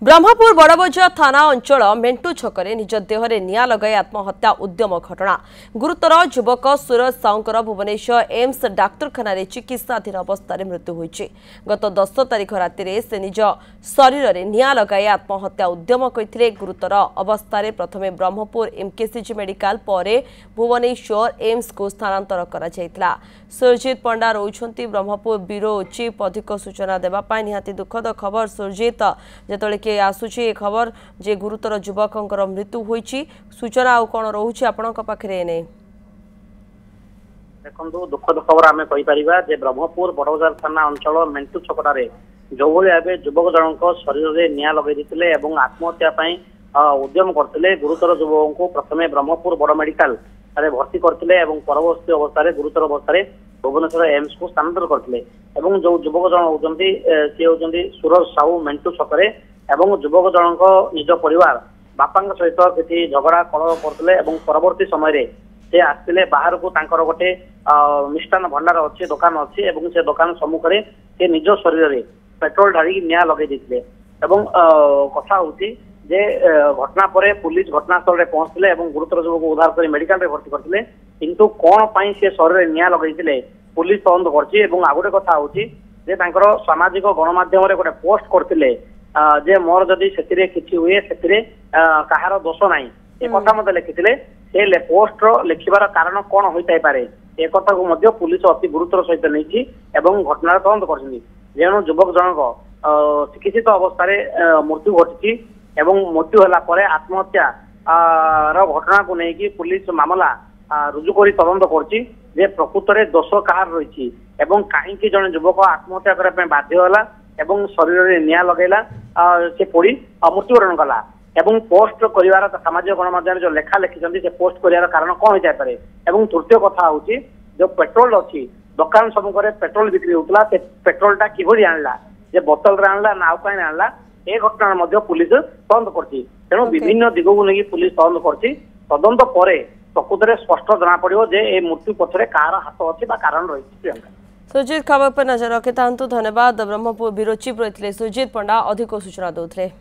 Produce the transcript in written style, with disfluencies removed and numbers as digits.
ब्रह्मपुर बड़बजार थाना अंचल मेंटू छकरे निज देहरे निया लगाई आत्महत्या उद्यम घटना। गुरुतर युवक सूरज साउंकर भुवनेश्वर एम्स डाक्तरखाना चिकित्साधीन अवस्था मृत्यु होइछि। गत 10 तारिख राति से निज शरीर में निया लगाई आत्महत्या उद्यम करथिले। गुरुतर अवस्था प्रथमे ब्रह्मपुर एमकेसीजी मेडिकल पर भुवनेश्वर एम्स को स्थानांतर करा जायतिला। सुरजित पंडा रोचंती ब्रह्मपुर ब्यूरो चीफ अधिक सूचना देवाई निहाती दुखद खबर। सुरजित जेतले के आसुची खबर जे गुरुतर युवकर मृत्यु होइछि सूचना आ कोन रहउछि आपनक पाखरे ने देखो दुखद खबर आम कहीपर जे ब्रह्मपुर बड़बजार थाना अंचल मेंटू छकटारे जो भाई युवक जनक शरीर में निया लगे आत्महत्या उद्यम करते। गुरुतर युवक को प्रथमे ब्रह्मपुर बड़ मेडिकल भर्ती करते परवर्ती अवस्था गुरुतर अवस्था भुवनेश्वर एम्स को स्थानांतर करते। जो युवक जन होती सी होती सूरज साहू मेंटू छकरे युवक जनक निज परिवार बापा सहित किसी झगड़ा कलह करते। परवर्ती समय से आसते बाहर को गोटे मिष्टान भंडार अच्छी दुकान अच्छी से दुकान सम्मुखें से निज शरीर में पेट्रोल ढाड़ी निया लगे कथा होती जे घटना पर पुलिस घटनास्थल में पहुंचते गुरुतर युवक उद्धार कर मेडिकल भर्ती करते। किंतु कौन पाई से शरीर में निया लगे पुलिस तदंत कर। आ गोटे कथा होची जे तांकर सामाजिक गणमाध्यम गोटे पोस्ट करते जे मोर जदि से किसी हुए से कहार दोष ना ये कथा मत लिखिते से पोस्ट लिखार कारण कौन होता है ए कथा को पुलिस अति गुरुतर सहित नहीं घटनार तदंत कर। जेणु युवक जनक चिकित्सित अवस्था मृत्यु घटी मृत्यु है आत्महत्या घटना को लेकिन पुलिस मामला रुजु कर तदंत कर प्रकृत में दोष कहार रही कहीं जन युवक आत्महत्या करने बाध्य है शरीर में निया लगेला से पोड़ी मृत्युवरण कला पोस्ट कर सामाजिक गणमाध्यम जो लेखा लिखिं से पोस्ट कर कारण कौन होता है। तृतीय कथा हूँ जो पेट्रोल अच्छी दुकान सम्मुखें पेट्रोल बिक्री होता से पेट्रोलटा किभली आणला जे बोतल आणला ना कहीं आणला ए घटना पुलिस तदंत कर। विभिन्न दिग को लेकिन पुलिस तदंत कर तदंत पर प्रकृत में स्पष्ट जना पड़ो जे ए मृत्यु पछरे कार हाथ अच्छी कारण रही। प्रियंका सुरजित खबर पर नजर रखि धन्यवाद। ब्रह्मपुर ब्यूरो चीफ रही सुरजित पंडा अधिक सूचना देते।